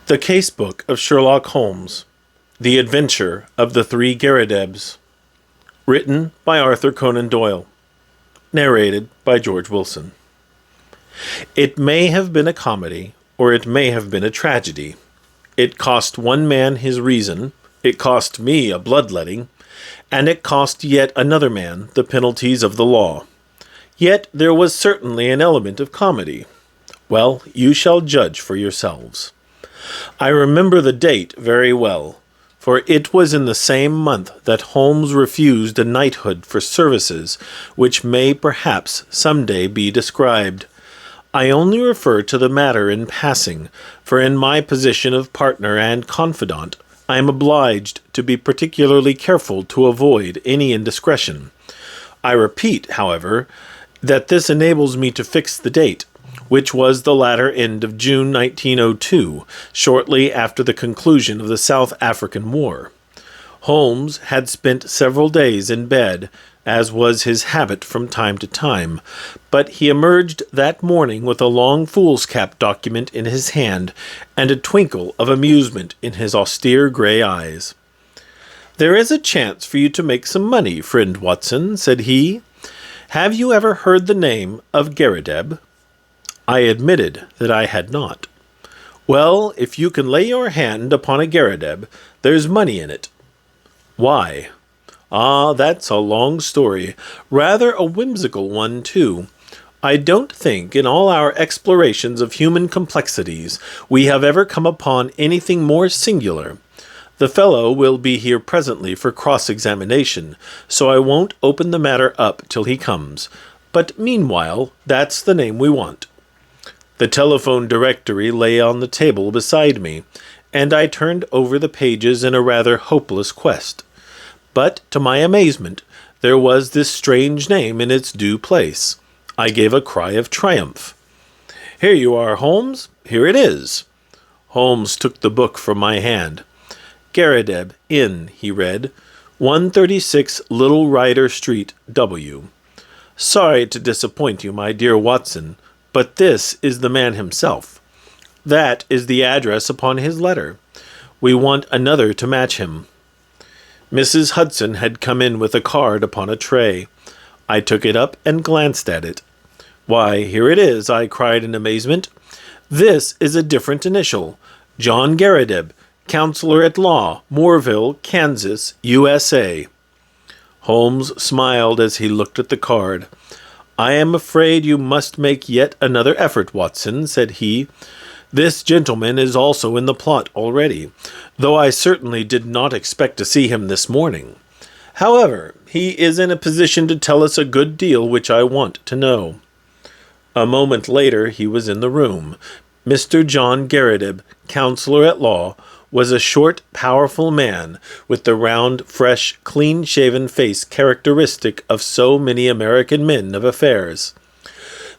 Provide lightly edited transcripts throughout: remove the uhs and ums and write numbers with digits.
The Casebook of Sherlock Holmes, The Adventure of the Three Garridebs, written by Arthur Conan Doyle, narrated by George Willson. It may have been a comedy, or it may have been a tragedy. It cost one man his reason, it cost me a bloodletting, and it cost yet another man the penalties of the law. Yet there was certainly an element of comedy. Well, you shall judge for yourselves. I remember the date very well, for it was in the same month that Holmes refused a knighthood for services which may perhaps some day be described. I only refer to the matter in passing, for in my position of partner and confidant, I am obliged to be particularly careful to avoid any indiscretion. I repeat, however, that this enables me to fix the date, which was the latter end of June 1902, shortly after the conclusion of the South African War. Holmes had spent several days in bed, as was his habit from time to time, but he emerged that morning with a long foolscap document in his hand and a twinkle of amusement in his austere gray eyes. "There is a chance for you to make some money, friend Watson," said he. "Have you ever heard the name of Garrideb?" I admitted that I had not. "Well, if you can lay your hand upon a Garrideb, there's money in it." "Why?" "Ah, that's a long story. Rather a whimsical one, too. I don't think in all our explorations of human complexities we have ever come upon anything more singular. The fellow will be here presently for cross-examination, so I won't open the matter up till he comes. But meanwhile, that's the name we want." The telephone directory lay on the table beside me, and I turned over the pages in a rather hopeless quest. But, to my amazement, there was this strange name in its due place. I gave a cry of triumph. "Here you are, Holmes. Here it is." Holmes took the book from my hand. "Garrideb, Inn," he read. "136 Little Rider Street, W. Sorry to disappoint you, my dear Watson, but this is the man himself. That is the address upon his letter. We want another to match him." Mrs. Hudson had come in with a card upon a tray. I took it up and glanced at it. "Why, here it is," I cried in amazement. "This is a different initial. John Garrideb, Counselor at Law, Moorville, Kansas, USA." Holmes smiled as he looked at the card. "I am afraid you must make yet another effort, Watson," said he. "This gentleman is also in the plot already, though I certainly did not expect to see him this morning. However, he is in a position to tell us a good deal which I want to know." A moment later he was in the room. Mr. John Garrideb, Counselor at Law, was a short, powerful man, with the round, fresh, clean-shaven face characteristic of so many American men of affairs.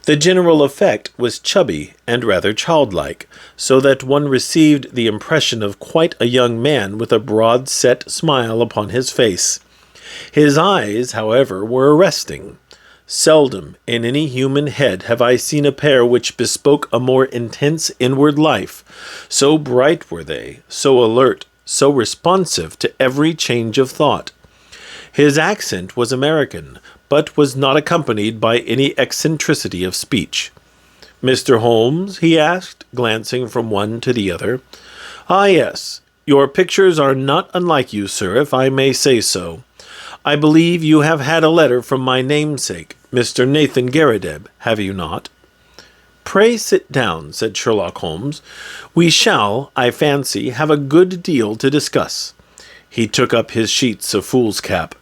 The general effect was chubby and rather childlike, so that one received the impression of quite a young man with a broad-set smile upon his face. His eyes, however, were arresting. Seldom in any human head have I seen a pair which bespoke a more intense inward life. So bright were they, so alert, so responsive to every change of thought. His accent was American, but was not accompanied by any eccentricity of speech. "Mr. Holmes?" he asked, glancing from one to the other. "Ah, yes. Your pictures are not unlike you, sir, if I may say so. I believe you have had a letter from my namesake, Mr. Nathan Garrideb, have you not?" "Pray sit down," said Sherlock Holmes. "We shall, I fancy, have a good deal to discuss." He took up his sheets of foolscap.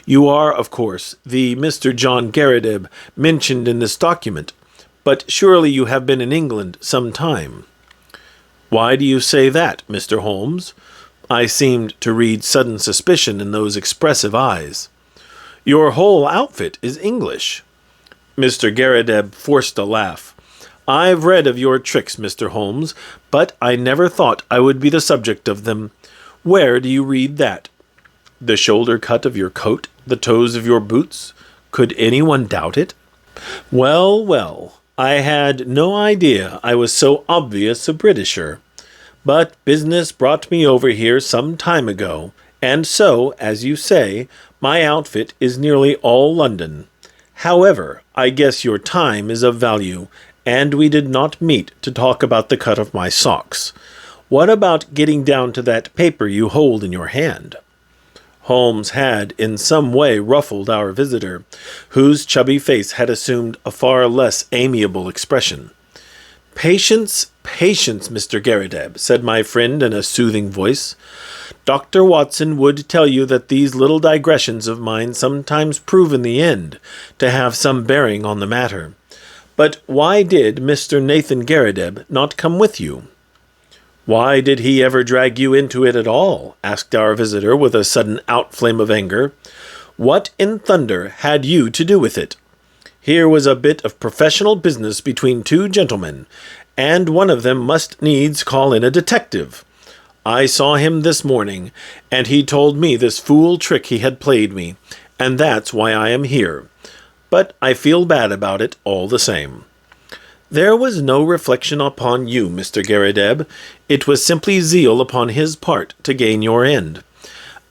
"You are, of course, the Mr. John Garrideb mentioned in this document, but surely you have been in England some time." "Why do you say that, Mr. Holmes?" I seemed to read sudden suspicion in those expressive eyes. "Your whole outfit is English." Mr. Garrideb forced a laugh. "I've read of your tricks, Mr. Holmes, but I never thought I would be the subject of them. Where do you read that? The shoulder cut of your coat, the toes of your boots? Could anyone doubt it?" "Well, well, I had no idea I was so obvious a Britisher. But business brought me over here some time ago, and so, as you say, my outfit is nearly all London. However, I guess your time is of value, and we did not meet to talk about the cut of my socks. What about getting down to that paper you hold in your hand?" Holmes had in some way ruffled our visitor, whose chubby face had assumed a far less amiable expression. "Patience, patience, Mr. Garrideb," said my friend in a soothing voice. "Dr. Watson would tell you that these little digressions of mine sometimes prove in the end to have some bearing on the matter. But why did Mr. Nathan Garrideb not come with you?" "Why did he ever drag you into it at all?" asked our visitor with a sudden outflame of anger. "What in thunder had you to do with it? Here was a bit of professional business between two gentlemen, and one of them must needs call in a detective. I saw him this morning, and he told me this fool trick he had played me, and that's why I am here. But I feel bad about it all the same." "There was no reflection upon you, Mr. Garrideb. It was simply zeal upon his part to gain your end.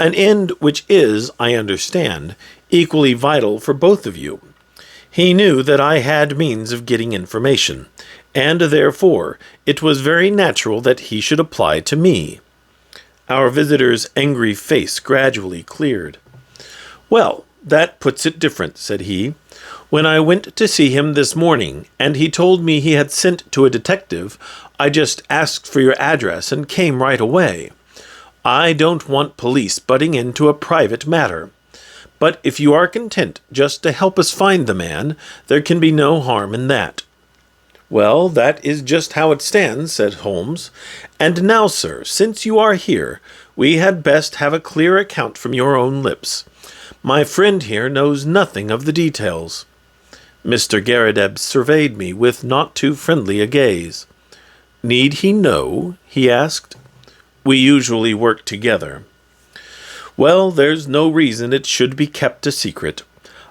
An end which is, I understand, equally vital for both of you. He knew that I had means of getting information, and therefore it was very natural that he should apply to me." Our visitor's angry face gradually cleared. "Well, that puts it different," said he. "When I went to see him this morning, and he told me he had sent to a detective, I just asked for your address and came right away. I don't want police butting into a private matter. But if you are content just to help us find the man, there can be no harm in that." "Well, that is just how it stands," said Holmes. "And now, sir, since you are here, we had best have a clear account from your own lips. My friend here knows nothing of the details." Mr. Garrideb surveyed me with not too friendly a gaze. "Need he know?" he asked. "We usually work together." "Well, there's no reason it should be kept a secret.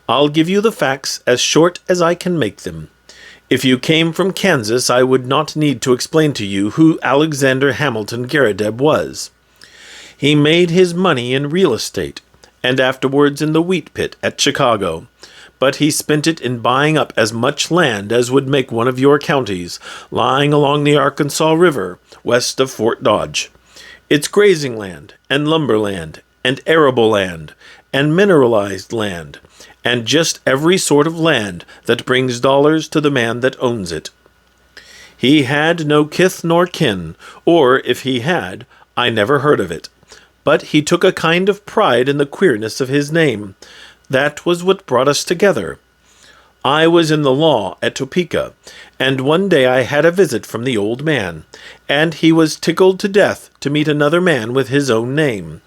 I'll give you the facts as short as I can make them. If you came from Kansas, I would not need to explain to you who Alexander Hamilton Garrideb was. He made his money in real estate, and afterwards in the wheat pit at Chicago, but he spent it in buying up as much land as would make one of your counties, lying along the Arkansas River, west of Fort Dodge. It's grazing land, and lumber land, and arable land, and mineralized land, and just every sort of land that brings dollars to the man that owns it. He had no kith nor kin, or if he had, I never heard of it. But he took a kind of pride in the queerness of his name. That was what brought us together. I was in the law at Topeka, and one day I had a visit from the old man, and he was tickled to death to meet another man with his own name.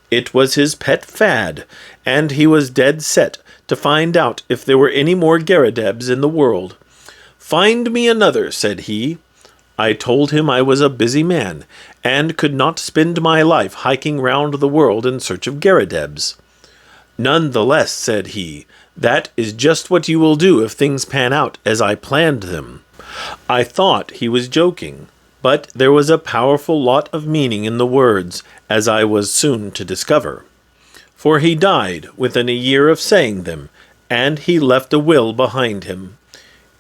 It was his pet fad, and he was dead set to find out if there were any more Garridebs in the world. 'Find me another,' said he. I told him I was a busy man, and could not spend my life hiking round the world in search of Garridebs. 'None the less,' said he, 'that is just what you will do if things pan out as I planned them.' I thought he was joking, but there was a powerful lot of meaning in the words, as I was soon to discover. For he died within a year of saying them, and he left a will behind him.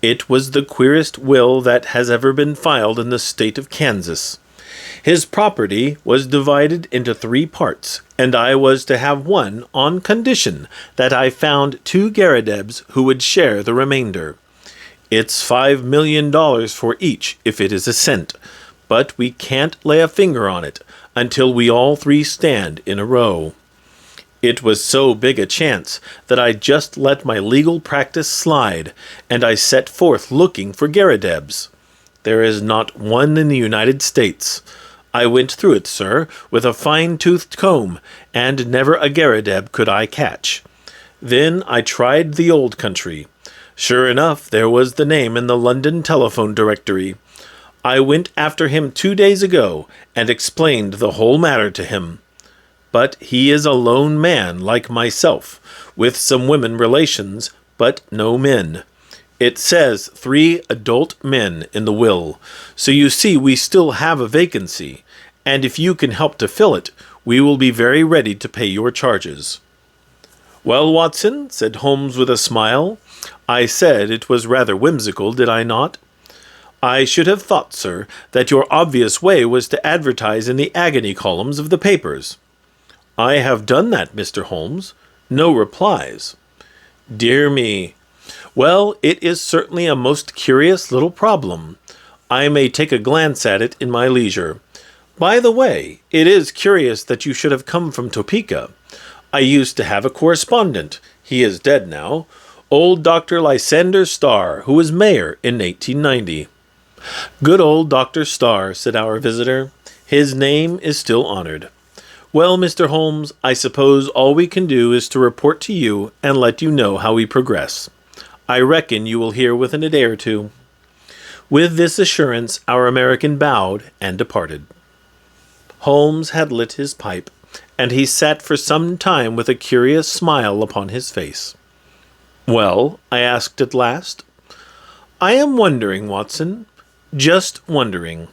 It was the queerest will that has ever been filed in the state of Kansas. His property was divided into 3 parts, and I was to have one on condition that I found 2 Garridebs who would share the remainder. It's $5 million for each if it is a cent, but we can't lay a finger on it until we all 3 stand in a row. It was so big a chance that I just let my legal practice slide, and I set forth looking for Garridebs. There is not one in the United States. I went through it, sir, with a fine-toothed comb, and never a Garrideb could I catch. Then I tried the old country. Sure enough, there was the name in the London telephone directory. I went after him 2 days ago, and explained the whole matter to him. But he is a lone man like myself, with some women relations, but no men. It says 3 adult men in the will, so you see we still have a vacancy, and if you can help to fill it, we will be very ready to pay your charges." "Well, Watson," said Holmes with a smile, "I said it was rather whimsical, did I not? I should have thought, sir, that your obvious way was to advertise in the agony columns of the papers." "I have done that, Mr. Holmes. No replies." "Dear me. Well, it is certainly a most curious little problem. I may take a glance at it in my leisure. By the way, it is curious that you should have come from Topeka. I used to have a correspondent. He is dead now. Old Dr. Lysander Starr, who was mayor in 1890. "Good old Dr. Starr," said our visitor. "His name is still honored. Well, Mr. Holmes, I suppose all we can do is to report to you and let you know how we progress. I reckon you will hear within a day or two." With this assurance, our American bowed and departed. Holmes had lit his pipe, and he sat for some time with a curious smile upon his face. "Well?" I asked at last. "I am wondering, Watson. Just wondering."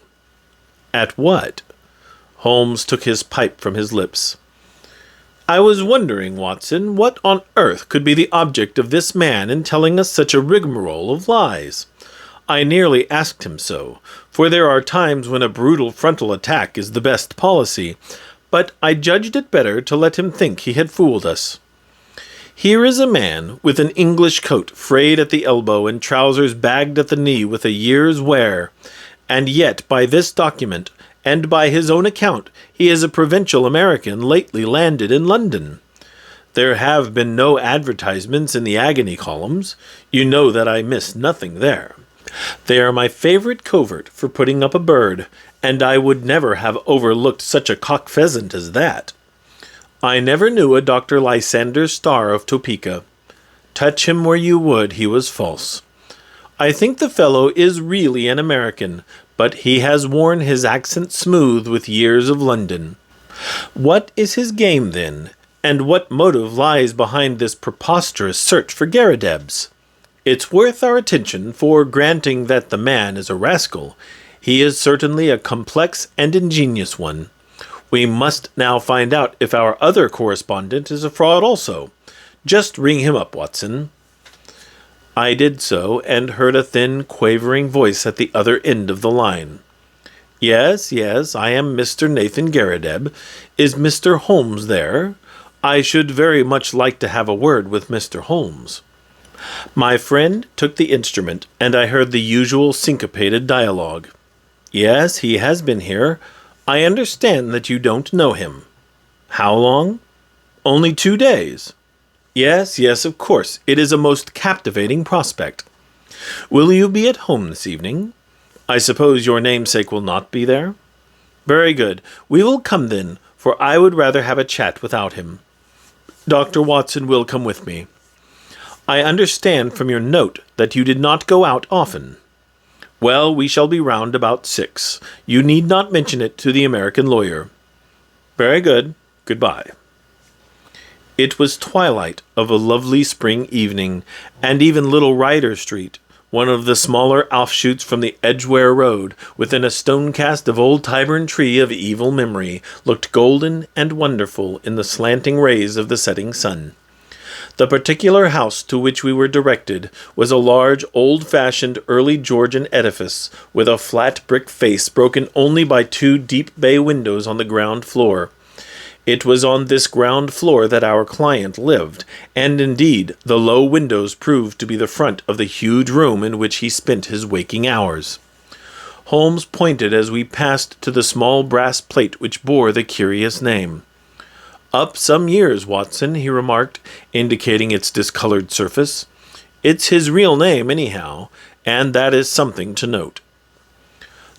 "At what?" Holmes took his pipe from his lips. "I was wondering, Watson, what on earth could be the object of this man in telling us such a rigmarole of lies. I nearly asked him so, for there are times when a brutal frontal attack is the best policy, but I judged it better to let him think he had fooled us. Here is a man with an English coat frayed at the elbow and trousers bagged at the knee with a year's wear, and yet by this document, and by his own account, he is a provincial American lately landed in London. There have been no advertisements in the agony columns. You know that I miss nothing there. They are my favorite covert for putting up a bird, and I would never have overlooked such a cock pheasant as that. I never knew a Dr. Lysander Starr of Topeka. Touch him where you would, he was false. I think the fellow is really an American, but he has worn his accent smooth with years of London. What is his game, then, and what motive lies behind this preposterous search for Garridebs? It's worth our attention, for granting that the man is a rascal, he is certainly a complex and ingenious one. We must now find out if our other correspondent is a fraud also. Just ring him up, Watson." I did so, and heard a thin, quavering voice at the other end of the line. Yes, I am Mr. Nathan Garrideb. Is Mr. Holmes there? I should very much like to have a word with Mr. Holmes." My friend took the instrument, and I heard the usual syncopated dialogue. "Yes, he has been here. I understand that you don't know him." "How long?" "Only 2 days." Yes, of course. It is a most captivating prospect. Will you be at home this evening? I suppose your namesake will not be there? Very good. We will come then, for I would rather have a chat without him. Dr. Watson will come with me. I understand from your note that you did not go out often. Well, we shall be round about 6. You need not mention it to the American lawyer. Very good. Goodbye. It was twilight of a lovely spring evening, and even Little Ryder Street, one of the smaller offshoots from the Edgware Road, within a stone-cast of old Tyburn tree of evil memory, looked golden and wonderful in the slanting rays of the setting sun. The particular house to which we were directed was a large, old-fashioned, early Georgian edifice, with a flat brick face broken only by 2 deep bay windows on the ground floor. It was on this ground floor that our client lived, and indeed the low windows proved to be the front of the huge room in which he spent his waking hours. Holmes pointed as we passed to the small brass plate which bore the curious name. Up some years, Watson, he remarked, indicating its discolored surface. It's his real name, anyhow, and that is something to note.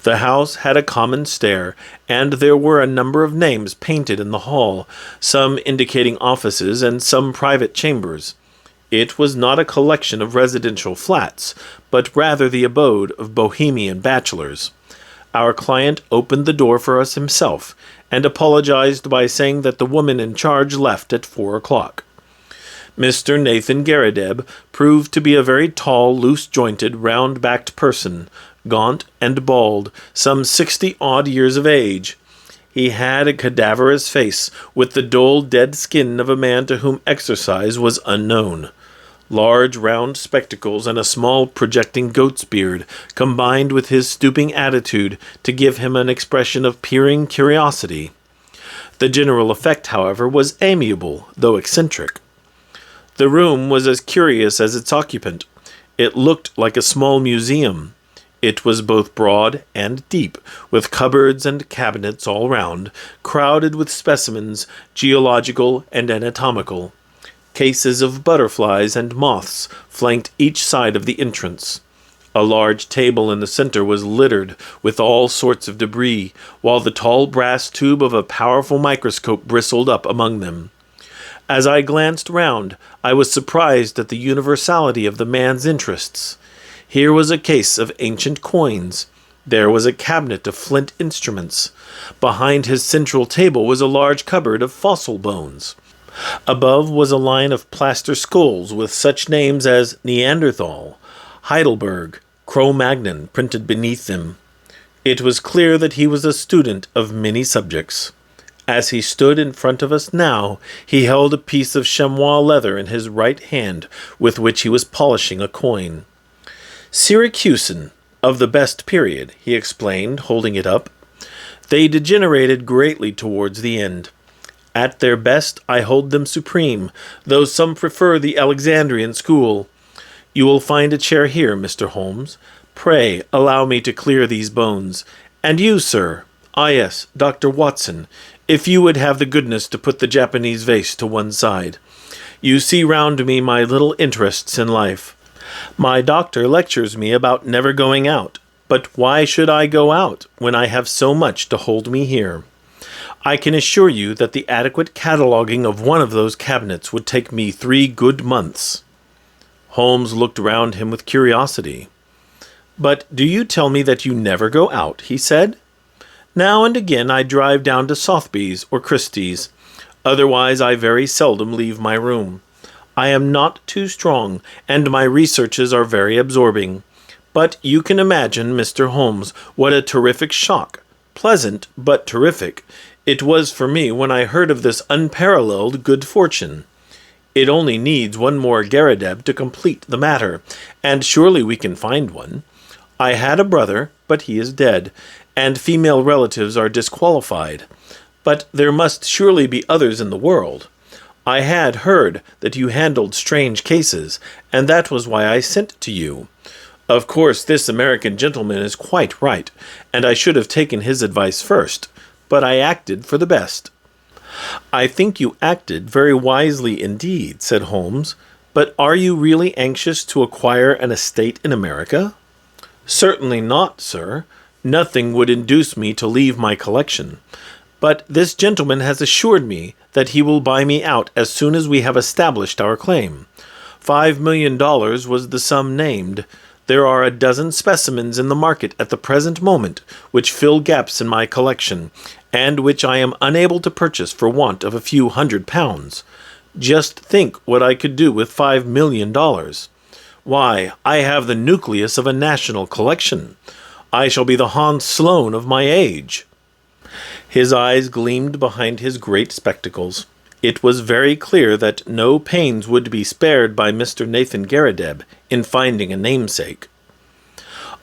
The house had a common stair, and there were a number of names painted in the hall, some indicating offices and some private chambers. It was not a collection of residential flats, but rather the abode of bohemian bachelors. Our client opened the door for us himself, and apologized by saying that the woman in charge left at 4 o'clock. Mr. Nathan Garrideb proved to be a very tall, loose-jointed, round-backed person, gaunt and bald, some 60-odd years of age. He had a cadaverous face, with the dull, dead skin of a man to whom exercise was unknown. Large, round spectacles and a small, projecting goat's beard combined with his stooping attitude to give him an expression of peering curiosity. The general effect, however, was amiable, though eccentric. The room was as curious as its occupant. It looked like a small museum. It was both broad and deep, with cupboards and cabinets all round, crowded with specimens, geological and anatomical. Cases of butterflies and moths flanked each side of the entrance. A large table in the center was littered with all sorts of debris, while the tall brass tube of a powerful microscope bristled up among them. As I glanced round, I was surprised at the universality of the man's interests. Here was a case of ancient coins. There was a cabinet of flint instruments. Behind his central table was a large cupboard of fossil bones. Above was a line of plaster skulls with such names as Neanderthal, Heidelberg, Cro-Magnon printed beneath them. It was clear that he was a student of many subjects. As he stood in front of us now, he held a piece of chamois leather in his right hand, with which he was polishing a coin. Syracusan, of the best period, he explained, holding it up. They degenerated greatly towards the end. At their best, I hold them supreme, though some prefer the Alexandrian school. You will find a chair here, Mr. Holmes. Pray, allow me to clear these bones. And you, sir, yes, Dr. Watson, if you would have the goodness to put the Japanese vase to one side. You see round me my little interests in life. My doctor lectures me about never going out, but why should I go out when I have so much to hold me here? I can assure you that the adequate cataloguing of one of those cabinets would take me 3 good months. Holmes looked round him with curiosity. But do you tell me that you never go out? He said. Now and again I drive down to Sotheby's or Christie's. Otherwise I very seldom leave my room. I am not too strong, and my researches are very absorbing. But you can imagine, Mr. Holmes, what a terrific shock, pleasant but terrific, it was for me when I heard of this unparalleled good fortune. It only needs one more Garrideb to complete the matter, and surely we can find one. I had a brother, but he is dead, and female relatives are disqualified. But there must surely be others in the world. I had heard that you handled strange cases, and that was why I sent to you. Of course, this American gentleman is quite right, and I should have taken his advice first, but I acted for the best. I think you acted very wisely indeed, said Holmes, but are you really anxious to acquire an estate in America? Certainly not, sir. Nothing would induce me to leave my collection. But this gentleman has assured me that he will buy me out as soon as we have established our claim. $5 million was the sum named. There are a dozen specimens in the market at the present moment which fill gaps in my collection, and which I am unable to purchase for want of a few £100. Just think what I could do with $5 million. Why, I have the nucleus of a national collection. I shall be the Hans Sloane of my age. His eyes gleamed behind his great spectacles. It was very clear that no pains would be spared by Mr. Nathan Garrideb in finding a namesake.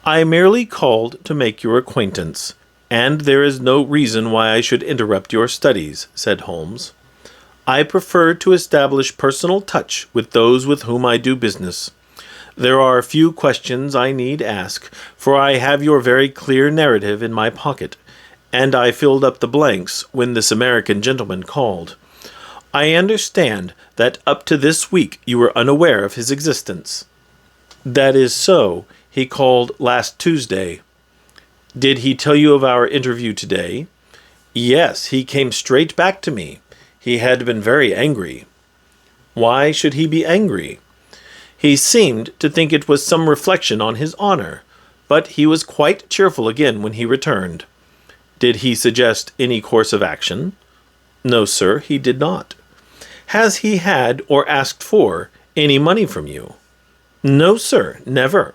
I merely called to make your acquaintance, and there is no reason why I should interrupt your studies, said Holmes. I prefer to establish personal touch with those with whom I do business. There are a few questions I need ask, for I have your very clear narrative in my pocket, and I filled up the blanks when this American gentleman called. I understand that up to this week you were unaware of his existence. That is so. He called last Tuesday. Did he tell you of our interview today? Yes, he came straight back to me. He had been very angry. Why should he be angry? He seemed to think it was some reflection on his honor, but he was quite cheerful again when he returned. Did he suggest any course of action? No, sir, he did not. Has he had or asked for any money from you? No, sir, never.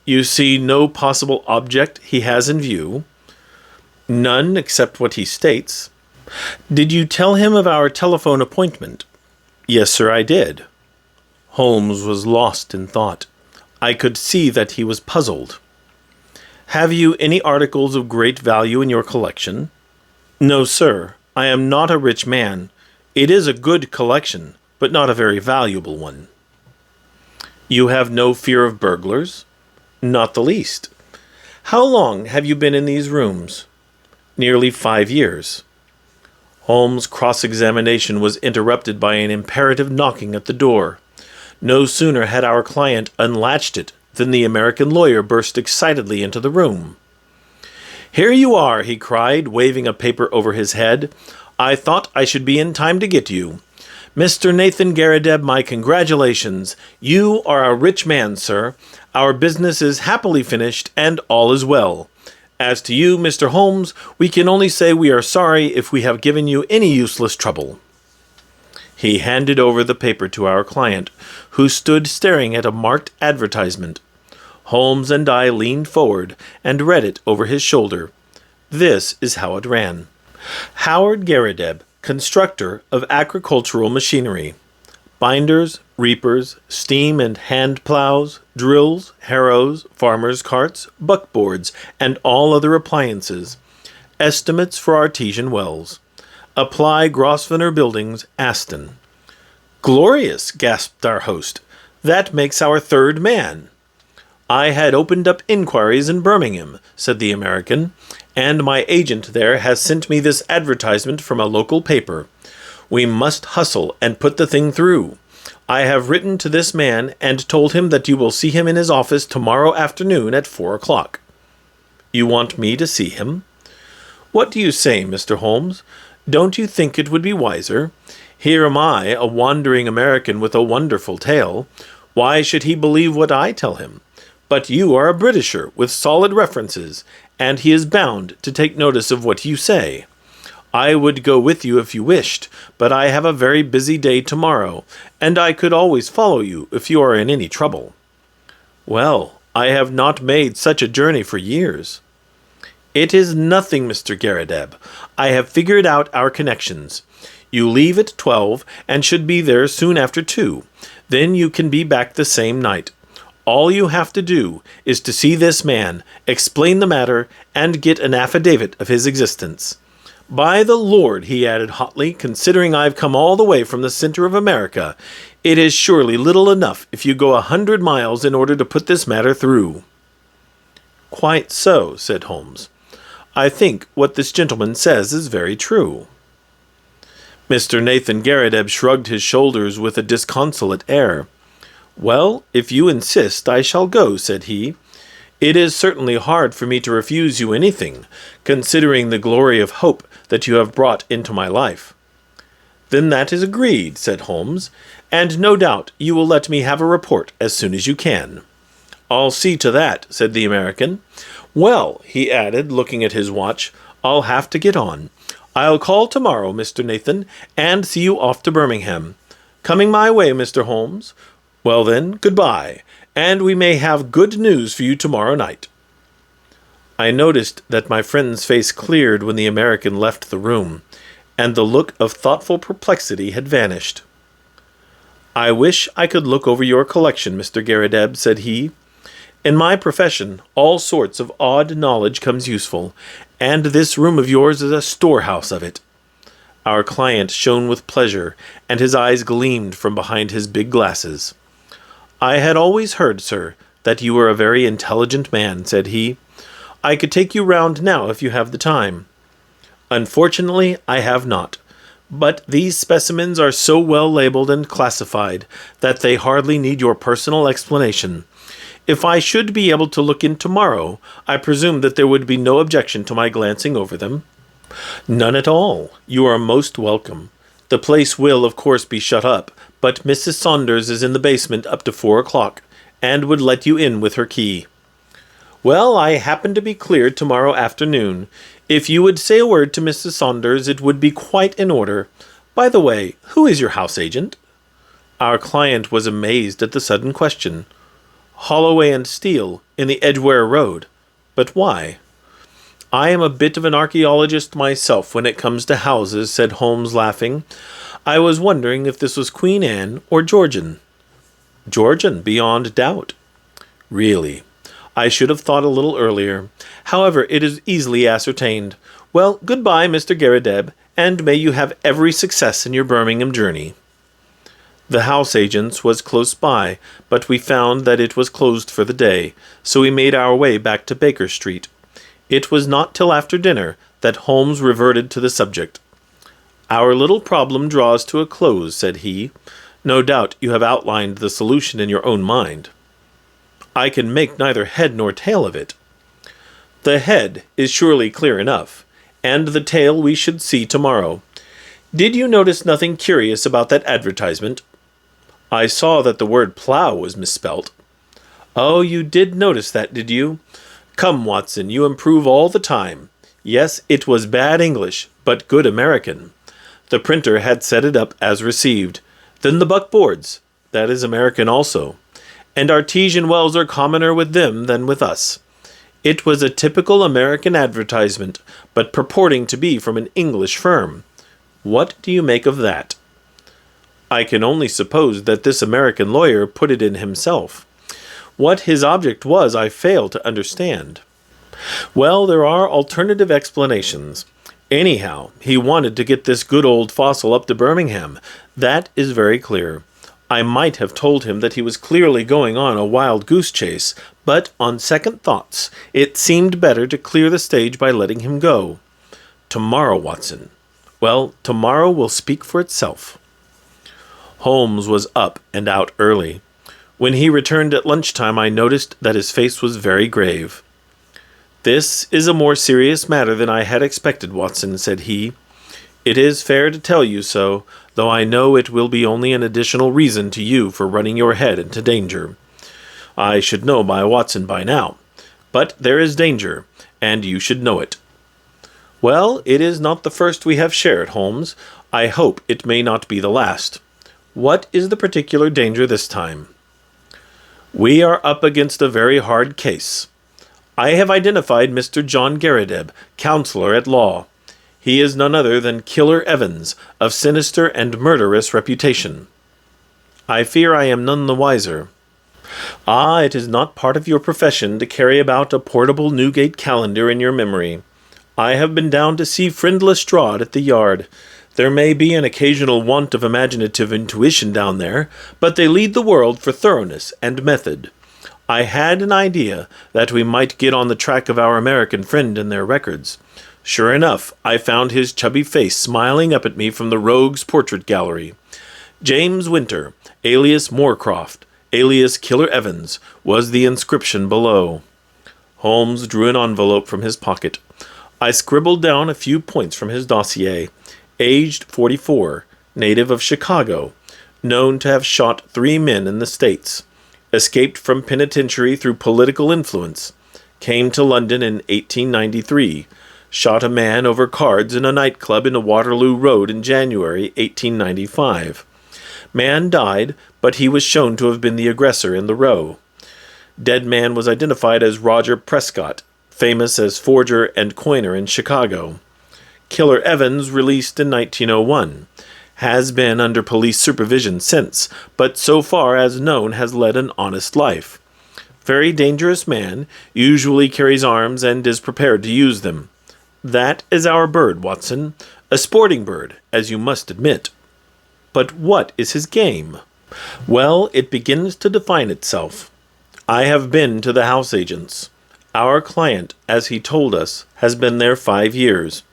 You see no possible object he has in view? None except what he states. Did you tell him of our telephone appointment? Yes, sir, I did. Holmes was lost in thought. I could see that he was puzzled. Have you any articles of great value in your collection? No, sir. I am not a rich man. It is a good collection, but not a very valuable one. You have no fear of burglars? Not the least. How long have you been in these rooms? Nearly 5 years. Holmes' cross-examination was interrupted by an imperative knocking at the door. No sooner had our client unlatched it than the American lawyer burst excitedly into the room. Here you are, he cried, waving a paper over his head. I thought I should be in time to get you. Mr. Nathan Garrideb, my congratulations. You are a rich man, sir. Our business is happily finished, and all is well. As to you, Mr. Holmes, we can only say we are sorry if we have given you any useless trouble. He handed over the paper to our client, who stood staring at a marked advertisement. Holmes and I leaned forward and read it over his shoulder. This is how it ran. Howard Garrideb, constructor of agricultural machinery. Binders, reapers, steam and hand plows, drills, harrows, farmers' carts, buckboards, and all other appliances. Estimates for artesian wells. Apply Grosvenor Buildings, Aston. Glorious, gasped our host. That makes our third man. I had opened up inquiries in Birmingham, said the American, and my agent there has sent me this advertisement from a local paper. We must hustle and put the thing through. I have written to this man and told him that you will see him in his office tomorrow afternoon at 4 o'clock. You want me to see him? What do you say, Mr. Holmes? Don't you think it would be wiser? Here am I, a wandering American with a wonderful tale. Why should he believe what I tell him? But you are a Britisher with solid references, and he is bound to take notice of what you say. I would go with you if you wished, but I have a very busy day tomorrow, and I could always follow you if you are in any trouble. Well, I have not made such a journey for years. It is nothing, Mr. Garrideb. I have figured out our connections. You leave at 12 and should be there soon after 2. Then you can be back the same night. All you have to do is to see this man, explain the matter, and get an affidavit of his existence. By the Lord, he added hotly, considering I've come all the way from the center of America, it is surely little enough if you go 100 miles in order to put this matter through. Quite so, said Holmes. I think what this gentleman says is very true. Mr. Nathan Garrideb shrugged his shoulders with a disconsolate air. Well, if you insist, I shall go, said he. It is certainly hard for me to refuse you anything, considering the glory of hope that you have brought into my life. Then that is agreed, said Holmes, and no doubt you will let me have a report as soon as you can. I'll see to that, said the American. Well, he added, looking at his watch, I'll have to get on. I'll call tomorrow, Mr. Nathan, and see you off to Birmingham. Coming my way, Mr. Holmes. Well then, goodbye, and we may have good news for you tomorrow night. I noticed that my friend's face cleared when the American left the room, and the look of thoughtful perplexity had vanished. I wish I could look over your collection, Mr. Garrideb, said he. In my profession, all sorts of odd knowledge comes useful, and this room of yours is a storehouse of it. Our client shone with pleasure, and his eyes gleamed from behind his big glasses. I had always heard, sir, that you were a very intelligent man, said he. I could take you round now if you have the time. Unfortunately, I have not, but these specimens are so well labeled and classified that they hardly need your personal explanation. If I should be able to look in tomorrow, I presume that there would be no objection to my glancing over them. None at all. You are most welcome. The place will, of course, be shut up, but Mrs. Saunders is in the basement up to 4 o'clock, and would let you in with her key. Well, I happen to be cleared tomorrow afternoon. If you would say a word to Mrs. Saunders, it would be quite in order. By the way, who is your house agent?" Our client was amazed at the sudden question. "Holloway and Steele, in the Edgware Road. But why?" "I am a bit of an archaeologist myself when it comes to houses," said Holmes, laughing. "I was wondering if this was Queen Anne or Georgian." "Georgian, beyond doubt." "Really? I should have thought a little earlier. However, it is easily ascertained. Well, goodbye, Mr. Garrideb, and may you have every success in your Birmingham journey." The house agent's was close by, but we found that it was closed for the day, so we made our way back to Baker Street. It was not till after dinner that Holmes reverted to the subject. "Our little problem draws to a close," said he. "No doubt you have outlined the solution in your own mind." "I can make neither head nor tail of it." "The head is surely clear enough, and the tail we should see tomorrow. Did you notice nothing curious about that advertisement?" "I saw that the word plough was misspelt." "Oh, you did notice that, did you? Come, Watson, you improve all the time. Yes, it was bad English, but good American. The printer had set it up as received. Then the buckboards. That is American also. And artesian wells are commoner with them than with us. It was a typical American advertisement, but purporting to be from an English firm. What do you make of that?" "I can only suppose that this American lawyer put it in himself. What his object was I fail to understand." "Well, there are alternative explanations. Anyhow, he wanted to get this good old fossil up to Birmingham. That is very clear. I might have told him that he was clearly going on a wild goose chase, but on second thoughts, it seemed better to clear the stage by letting him go. Tomorrow, Watson. Well, tomorrow will speak for itself." Holmes was up and out early. When he returned at lunchtime, I noticed that his face was very grave. "This is a more serious matter than I had expected, Watson," said he. "It is fair to tell you so, though I know it will be only an additional reason to you for running your head into danger. I should know my Watson by now. But there is danger, and you should know it." "Well, it is not the first we have shared, Holmes. I hope it may not be the last. What is the particular danger this time?" "We are up against a very hard case. I have identified Mr. John Garrideb, counselor at law. He is none other than Killer Evans, of sinister and murderous reputation." "I fear I am none the wiser." "Ah, it is not part of your profession to carry about a portable Newgate calendar in your memory. I have been down to see friend Lestrade at the Yard. There may be an occasional want of imaginative intuition down there, but they lead the world for thoroughness and method. I had an idea that we might get on the track of our American friend in their records. Sure enough, I found his chubby face smiling up at me from the Rogues' Portrait Gallery. James Winter, alias Moorcroft, alias Killer Evans, was the inscription below. Holmes drew an envelope from his pocket. I scribbled down a few points from his dossier. Aged 44, native of Chicago, known to have shot 3 men in the States, escaped from penitentiary through political influence, came to London in 1893, shot a man over cards in a nightclub in Waterloo Road in January 1895. Man died, but he was shown to have been the aggressor in the row. Dead man was identified as Roger Prescott, famous as forger and coiner in Chicago. Killer Evans, released in 1901, has been under police supervision since, but so far as known has led an honest life. Very dangerous man, usually carries arms and is prepared to use them. That is our bird, Watson. A sporting bird, as you must admit. But what is his game? Well, it begins to define itself. I have been to the house agents. Our client, as he told us, has been there 5 years.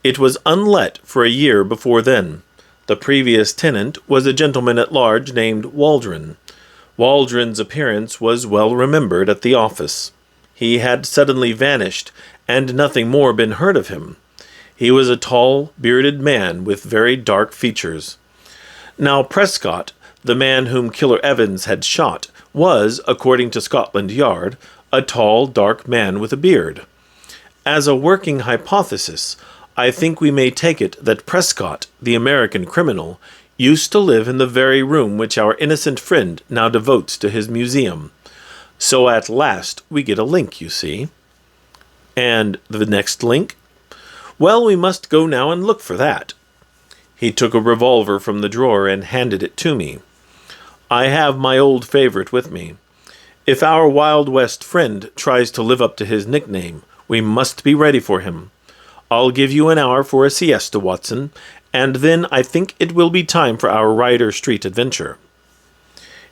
It was unlet for a year before then. The previous tenant was a gentleman at large named Waldron. Waldron's appearance was well remembered at the office. He had suddenly vanished, and nothing more been heard of him. He was a tall, bearded man with very dark features. Now Prescott, the man whom Killer Evans had shot, was, according to Scotland Yard, a tall, dark man with a beard. As a working hypothesis, I think we may take it that Prescott, the American criminal, used to live in the very room which our innocent friend now devotes to his museum. So at last we get a link, you see. And the next link? Well, we must go now and look for that. He took a revolver from the drawer and handed it to me. I have my old favorite with me. If our Wild West friend tries to live up to his nickname, we must be ready for him. I'll give you an hour for a siesta, Watson, and then I think it will be time for our Ryder Street adventure.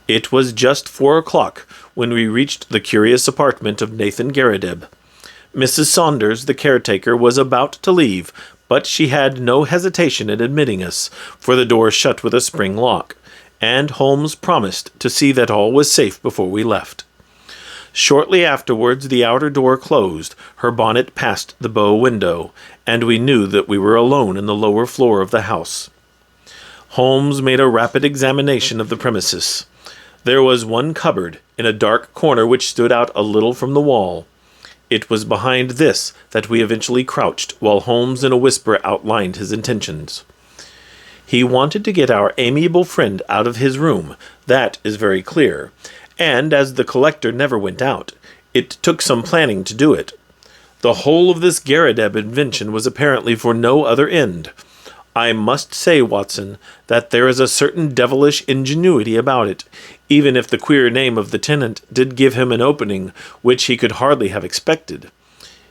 It was just 4 o'clock when we reached the curious apartment of Nathan Garrideb. Mrs. Saunders, the caretaker, was about to leave, but she had no hesitation in admitting us, for the door shut with a spring lock, and Holmes promised to see that all was safe before we left. Shortly afterwards the outer door closed, her bonnet passed the bow window, and we knew that we were alone in the lower floor of the house. Holmes made a rapid examination of the premises. There was one cupboard in a dark corner which stood out a little from the wall. It was behind this that we eventually crouched, while Holmes in a whisper outlined his intentions. He wanted to get our amiable friend out of his room, that is very clear, and as the collector never went out, it took some planning to do it. The whole of this Garrideb invention was apparently for no other end. I must say, Watson, that there is a certain devilish ingenuity about it, even if the queer name of the tenant did give him an opening which he could hardly have expected.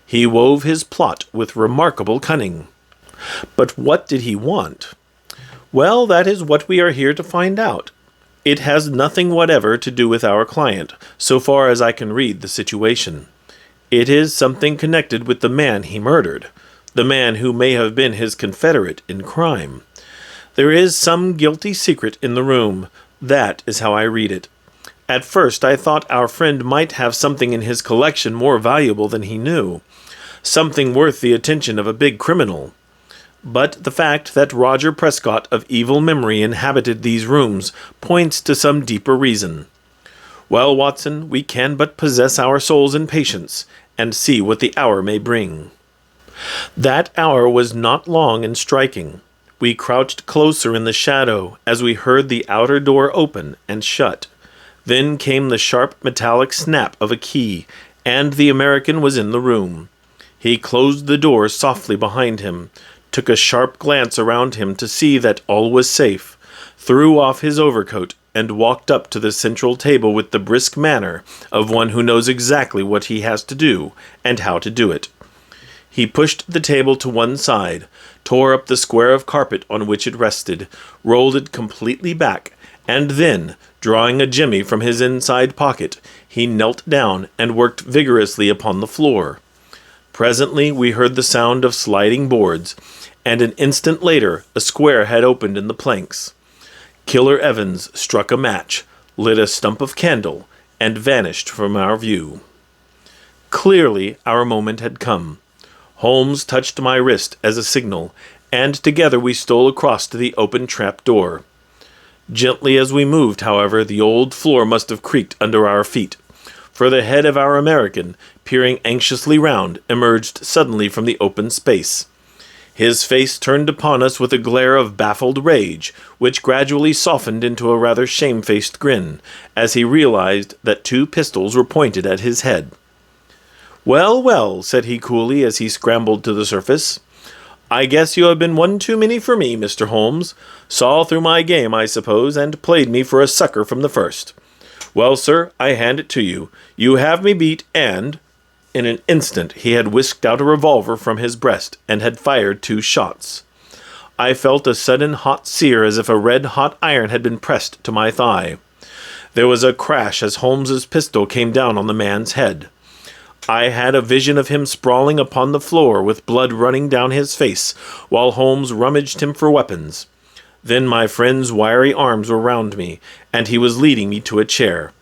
He wove his plot with remarkable cunning. But what did he want? Well, that is what we are here to find out. It has nothing whatever to do with our client, so far as I can read the situation. It is something connected with the man he murdered, the man who may have been his confederate in crime. There is some guilty secret in the room. That is how I read it. At first I thought our friend might have something in his collection more valuable than he knew, something worth the attention of a big criminal. But the fact that Roger Prescott of evil memory inhabited these rooms points to some deeper reason. Well, Watson, we can but possess our souls in patience, and see what the hour may bring. That hour was not long in striking. We crouched closer in the shadow as we heard the outer door open and shut. Then came the sharp metallic snap of a key, and the American was in the room. He closed the door softly behind him, took a sharp glance around him to see that all was safe, threw off his overcoat, and walked up to the central table with the brisk manner of one who knows exactly what he has to do and how to do it. He pushed the table to one side, tore up the square of carpet on which it rested, rolled it completely back, and then, drawing a jemmy from his inside pocket, he knelt down and worked vigorously upon the floor. Presently we heard the sound of sliding boards, and an instant later a square had opened in the planks. Killer Evans struck a match, lit a stump of candle, and vanished from our view. Clearly our moment had come. Holmes touched my wrist as a signal, and together we stole across to the open trap door. Gently as we moved, however, the old floor must have creaked under our feet, for the head of our American, peering anxiously round, emerged suddenly from the open space. His face turned upon us with a glare of baffled rage, which gradually softened into a rather shamefaced grin, as he realized that 2 pistols were pointed at his head. "Well, well," said he coolly as he scrambled to the surface. "I guess you have been one too many for me, Mr. Holmes. Saw through my game, I suppose, and played me for a sucker from the first. Well, sir, I hand it to you. You have me beat, and—" In an instant he had whisked out a revolver from his breast and had fired 2 shots. I felt a sudden hot sear as if a red-hot iron had been pressed to my thigh. There was a crash as Holmes's pistol came down on the man's head. I had a vision of him sprawling upon the floor with blood running down his face, while Holmes rummaged him for weapons. Then my friend's wiry arms were round me, and he was leading me to a chair.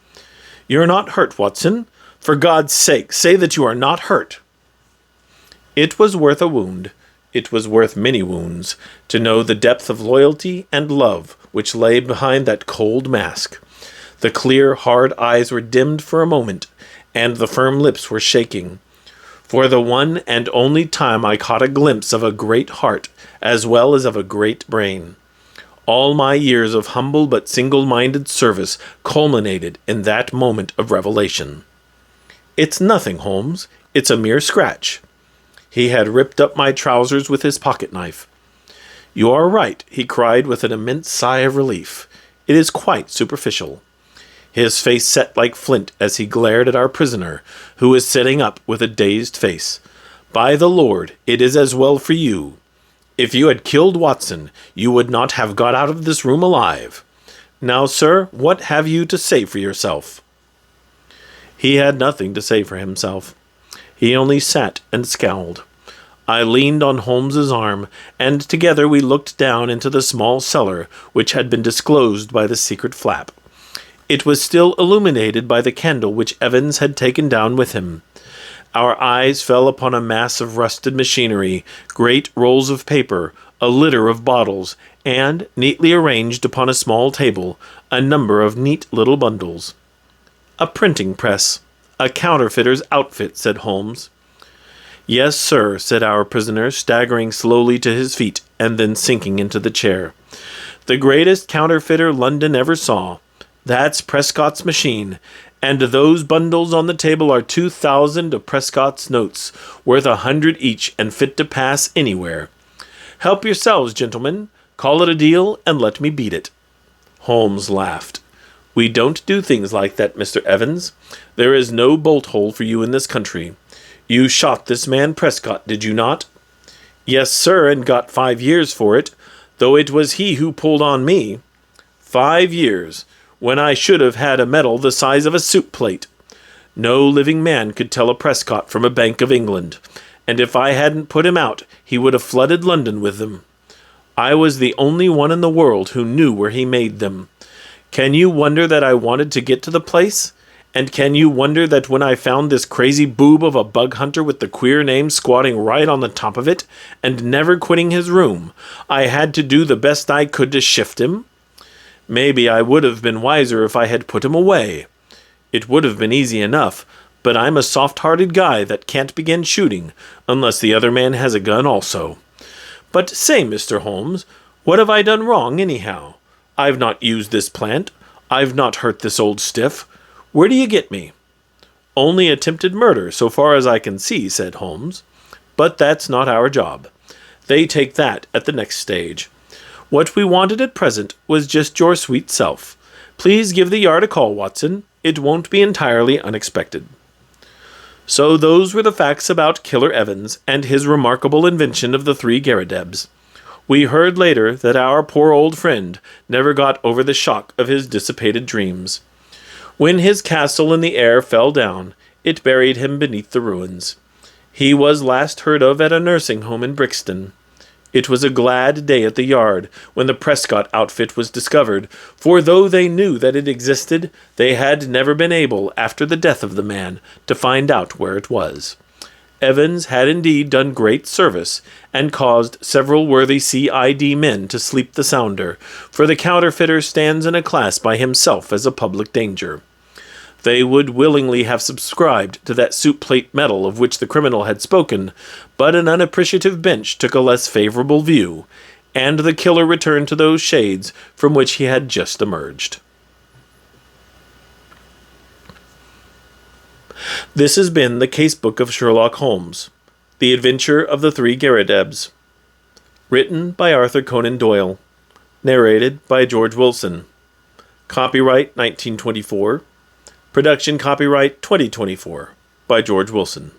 "You're not hurt, Watson? For God's sake, say that you are not hurt." It was worth a wound. It was worth many wounds, to know the depth of loyalty and love which lay behind that cold mask. The clear, hard eyes were dimmed for a moment, and the firm lips were shaking. For the one and only time I caught a glimpse of a great heart as well as of a great brain. All my years of humble but single-minded service culminated in that moment of revelation. It's nothing, Holmes. It's a mere scratch. He had ripped up my trousers with his pocket-knife. You are right, he cried with an immense sigh of relief. It is quite superficial. His face set like flint as he glared at our prisoner, who was sitting up with a dazed face. By the Lord, it is as well for you. If you had killed Watson, you would not have got out of this room alive. Now, sir, what have you to say for yourself? He had nothing to say for himself. He only sat and scowled. I leaned on Holmes's arm, and together we looked down into the small cellar which had been disclosed by the secret flap. It was still illuminated by the candle which Evans had taken down with him. Our eyes fell upon a mass of rusted machinery, great rolls of paper, a litter of bottles, and, neatly arranged upon a small table, a number of neat little bundles. A printing press. A counterfeiter's outfit, said Holmes. Yes, sir, said our prisoner, staggering slowly to his feet, and then sinking into the chair. The greatest counterfeiter London ever saw. That's Prescott's machine, and those bundles on the table are 2,000 of Prescott's notes, worth 100 each and fit to pass anywhere. Help yourselves, gentlemen. Call it a deal, and let me beat it. Holmes laughed. We don't do things like that, Mr. Evans. There is no bolt-hole for you in this country. You shot this man Prescott, did you not? Yes, sir, and got 5 years for it, though it was he who pulled on me. 5 years, when I should have had a medal the size of a soup plate. No living man could tell a Prescott from a Bank of England, and if I hadn't put him out, he would have flooded London with them. I was the only one in the world who knew where he made them. Can you wonder that I wanted to get to the place? And can you wonder that when I found this crazy boob of a bug hunter with the queer name squatting right on the top of it, and never quitting his room, I had to do the best I could to shift him? Maybe I would have been wiser if I had put him away. It would have been easy enough, but I'm a soft-hearted guy that can't begin shooting, unless the other man has a gun also. But say, Mr. Holmes, what have I done wrong, anyhow? I've not used this plant. I've not hurt this old stiff. Where do you get me? Only attempted murder, so far as I can see, said Holmes. But that's not our job. They take that at the next stage. What we wanted at present was just your sweet self. Please give the Yard a call, Watson. It won't be entirely unexpected. So those were the facts about Killer Evans and his remarkable invention of the 3 Garridebs. We heard later that our poor old friend never got over the shock of his dissipated dreams. When his castle in the air fell down, it buried him beneath the ruins. He was last heard of at a nursing home in Brixton. It was a glad day at the Yard when the Prescott outfit was discovered, for though they knew that it existed, they had never been able, after the death of the man, to find out where it was. Evans had indeed done great service, and caused several worthy C.I.D. men to sleep the sounder, for the counterfeiter stands in a class by himself as a public danger. They would willingly have subscribed to that soup plate medal of which the criminal had spoken, but an unappreciative bench took a less favorable view, and the killer returned to those shades from which he had just emerged. This has been the Casebook of Sherlock Holmes, The Adventure of the 3 Garridebs, written by Arthur Conan Doyle, narrated by George Willson. Copyright 1924. Production copyright 2024 by George Willson.